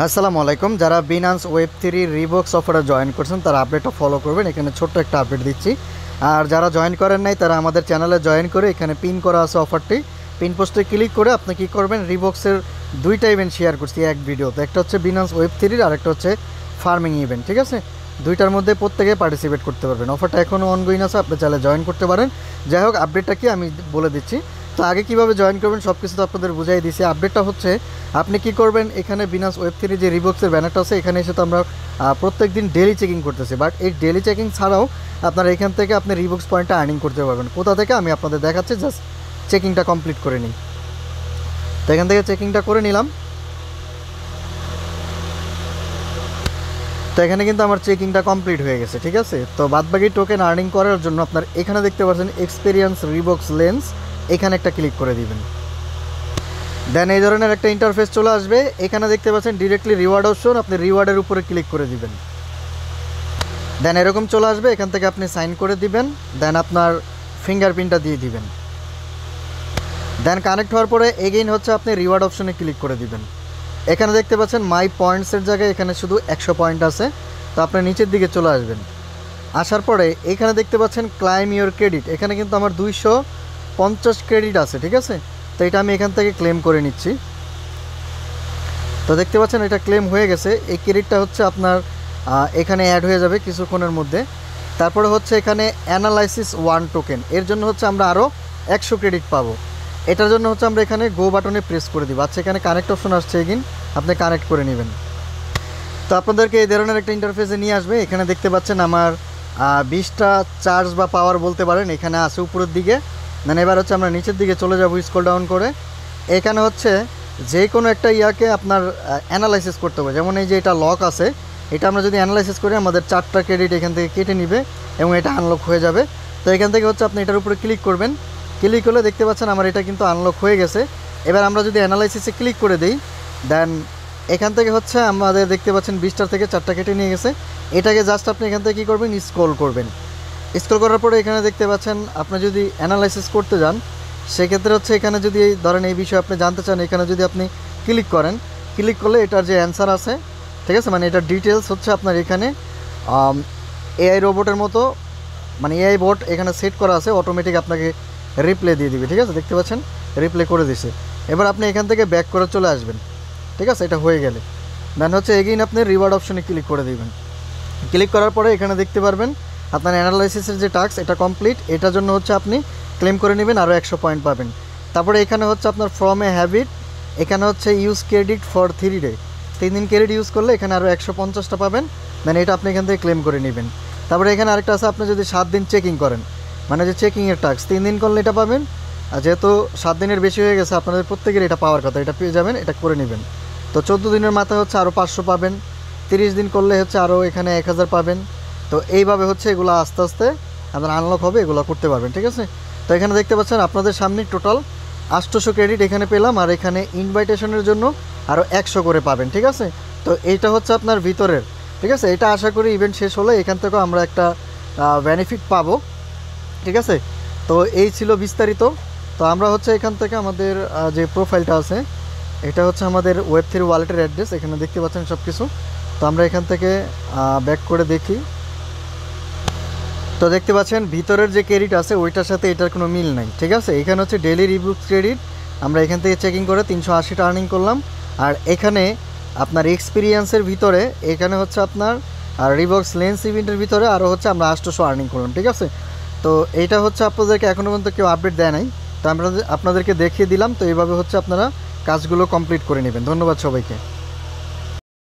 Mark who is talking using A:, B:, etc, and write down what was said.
A: আসসালামু আলাইকুম। যারা বিনান্স ওয়েব3 রিবক্স অফারে জয়েন করছেন তারা আপডেটটা ফলো করবেন। এখানে ছোট্ট একটা আপডেট দিচ্ছি। আর যারা জয়েন করেন নাই তারা আমাদের চ্যানেলে জয়েন করে এখানে পিন করা আছে অফারটি, পিন পোস্টে ক্লিক করে আপনি কী করবেন, রিবক্সের দুইটা ইভেন্ট শেয়ার করছি এক ভিডিওতে। একটা হচ্ছে বিনান্স ওয়েব3 আর একটা হচ্ছে ফার্মিং ইভেন্ট। ঠিক আছে, দুইটার মধ্যে প্রত্যেকে পার্টিসিপেট করতে পারবেন। অফারটা এখনও অনগোয়িং আছে, আপনি চাইলে জয়েন করতে পারেন। যাই হোক, আপডেটটা কি আমি বলে দিচ্ছি। তো আগে কীভাবে জয়েন করবেন সব কিছু তো আপনাদের বুঝাই দিয়েছি। আপডেটটা হচ্ছে আপনি কি করবেন, এখানে বিনান্স ওয়েব3 যে রিবক্সের ব্যানারটা আছে এখানে এসে তো আমরা প্রত্যেক দিন ডেলি চেকিং করতেছি, বাট এই ডেলি চেকিং ছাড়াও আপনারা এখান থেকে আপনি রিবক্স পয়েন্টটা আর্নিং করতে পারবেন। কোথা থেকে আমি আপনাদের দেখাচ্ছি, জাস্ট চেকিংটা কমপ্লিট করে নিই। তো এখান থেকে চেকিংটা করে নিলাম। তো এখানে কিন্তু আমার চেকিংটা কমপ্লিট হয়ে গেছে। ঠিক আছে, তো বাদবাকি টোকেন আর্নিং করার জন্য আপনার এখানে দেখতে পাচ্ছেন এক্সপিরিয়েন্স রিবক্স লেন্স, এখানে একটা ক্লিক করে দিবেন। দেন এই ধরনের একটা ইন্টারফেস চলে আসবে। এখানে দেখতে পাচ্ছেন ডিরেক্টলি রিওয়ার্ড অপশন, আপনি রিওয়ার্ডের উপরে ক্লিক করে দিবেন। দেন এরকম চলে আসবে, এখান থেকে আপনি সাইন করে দিবেন। দেন আপনার ফিঙ্গারপ্রিন্টটা দিয়ে দিবেন। দেন কানেক্ট হওয়ার পরে এগেইন হচ্ছে আপনি রিওয়ার্ড অপশনে ক্লিক করে দিবেন। এখানে দেখতে পাচ্ছেন মাই পয়েন্টসের জায়গায় এখানে শুধু 100 পয়েন্ট আছে। তো আপনি নিচের দিকে চলে আসবেন। আসার পরে এখানে দেখতে পাচ্ছেন ক্লাইম ইওর ক্রেডিট, এখানে কিন্তু আমার 250 ক্রেডিট আছে। ঠিক আছে, তো এটা আমি এখান থেকে ক্লেম করে নিচ্ছি। তো দেখতে পাচ্ছেন এটা ক্লেম হয়ে গেছে। এই ক্রেডিটটা হচ্ছে আপনার এখানে অ্যাড হয়ে যাবে কিছুক্ষণের মধ্যে। তারপরে হচ্ছে এখানে অ্যানালাইসিস 1 টোকেন, এর জন্য হচ্ছে আমরা আরও 100 ক্রেডিট পাবো। এটার জন্য হচ্ছে আমরা এখানে গো বাটনে প্রেস করে দিব। আচ্ছা, এখানে কানেক্ট অপশন আসছে, এগিন আপনি কানেক্ট করে নেবেন। তো আপনাদেরকে এই ধরনের একটা ইন্টারফেসে নিয়ে আসবে। এখানে দেখতে পাচ্ছেন আমার 20টা চার্জ বা পাওয়ার বলতে পারেন এখানে আছে উপরের দিকে। মানে এবার হচ্ছে আমরা নিচের দিকে চলে যাব স্ক্রল ডাউন করে। এখানে হচ্ছে যে কোনো একটা ইয়াকে আপনার অ্যানালাইসিস করতে হবে। যেমন এই যে এটা লক আছে, এটা আমরা যদি অ্যানালাইসিস করি আমাদের 4টা ক্রেডিট এখান থেকে কেটে নিবে এবং এটা আনলক হয়ে যাবে। তো এখান থেকে হচ্ছে আপনি এটার উপরে ক্লিক করবেন। ক্লিক করলে দেখতে পাচ্ছেন আমার এটা কিন্তু আনলক হয়ে গেছে। এবার আমরা যদি অ্যানালাইসিসে ক্লিক করে দিই, দেন এখান থেকে হচ্ছে আমাদের দেখতে পাচ্ছেন 20টার থেকে 4টা কেটে নিয়ে গেছে। এটাকে জাস্ট আপনি এখান থেকে কী করবেন, স্ক্রল করবেন। স্ক্রল করার পরে এখানে দেখতে পাচ্ছেন আপনি যদি অ্যানালাইসিস করতে যান সেক্ষেত্রে হচ্ছে এখানে যদি ধরেন এই বিষয়ে আপনি জানতে চান, এখানে যদি আপনি ক্লিক করেন, ক্লিক করলে এটার যে অ্যান্সার আছে, ঠিক আছে, মানে এটার ডিটেলস হচ্ছে আপনার এখানে এআই রোবটের মতো, মানে এআই বট এখানে সেট করা আছে, অটোমেটিক আপনাকে রিপ্লে দিয়ে দিবে। ঠিক আছে, দেখতে পাচ্ছেন রিপ্লে করে দিছে। এবার আপনি এখান থেকে ব্যাক করে চলে আসবেন। ঠিক আছে, এটা হয়ে গেলে দেন হচ্ছে এগেইন আপনি রিওয়ার্ড অপশনে ক্লিক করে দিবেন। ক্লিক করার পরে এখানে দেখতে পারবেন আপনার অ্যানালাইসিসের যে টাস্ক এটা কমপ্লিট। এটার জন্য হচ্ছে আপনি ক্লেম করে নেবেন, আরও 100 পয়েন্ট পাবেন। তারপরে এখানে হচ্ছে আপনার ফ্রম এ হ্যাবিট, এখানে হচ্ছে ইউজ ক্রেডিট ফর 3 ডে, 3 দিন ক্রেডিট ইউজ করলে এখানে আরও 150টা পাবেন। দেন এটা আপনি এখান থেকে ক্লেম করে নেবেন। তারপরে এখানে আরেকটা আছে, আপনি যদি 7 দিন চেকিং করেন, মানে যে চেকিংয়ের টাস্ক 3 দিন করলে এটা পাবেন। আর যেহেতু 7 দিনের বেশি হয়ে গেছে আপনাদের প্রত্যেকের এটা পাওয়ার কথা, এটা পেয়ে যাবেন, এটা করে নেবেন। তো 14 দিনের মাথায় হচ্ছে আরও 500 পাবেন। 30 দিন করলে হচ্ছে আরও এখানে 1000 পাবেন। তো এইভাবে হচ্ছে এগুলো আস্তে আস্তে আপনার আনলক হবে, এগুলো করতে পারবেন। ঠিক আছে, তো এখানে দেখতে পাচ্ছেন আপনাদের সামনে টোটাল 800 ক্রেডিট এখানে পেলাম, আর এখানে ইনভাইটেশনের জন্য আরও 100 করে পাবেন। ঠিক আছে, তো এইটা হচ্ছে আপনার ভিতরের। ঠিক আছে, এটা আশা করি ইভেন্ট শেষ হলে এখান থেকেও আমরা একটা বেনিফিট পাবো। ঠিক আছে, তো এই ছিল বিস্তারিত। তো আমরা হচ্ছে এখান থেকে আমাদের যে প্রোফাইলটা আছে এটা হচ্ছে আমাদের ওয়েব3 ওয়ালেটের অ্যাড্রেস, এখানে দেখতে পাচ্ছেন সব কিছু। তো আমরা এখান থেকে ব্যাক করে দেখি। তো দেখতে পাচ্ছেন ভিতরের যে ক্রেডিট আছে ওইটার সাথে এটার কোনো মিল নাই। ঠিক আছে, এখানে হচ্ছে ডেলি রিবক্স ক্রেডিট, আমরা এখান থেকে চেকিং করে 380টা আর্নিং করলাম। আর এখানে আপনার এক্সপিরিয়েন্সের ভিতরে এখানে হচ্ছে আপনার রিবক্স লেন্স ইভেন্টের ভিতরে আরও হচ্ছে আমরা 800 আর্নিং করলাম। ঠিক আছে, তো এইটা হচ্ছে আপনাদেরকে এখনও পর্যন্ত কেউ আপডেট দেয় নাই, তো আমরা আপনাদেরকে দেখিয়ে দিলাম। তো এইভাবে হচ্ছে আপনারা কাজগুলো কমপ্লিট করে নেবেন। ধন্যবাদ সবাইকে।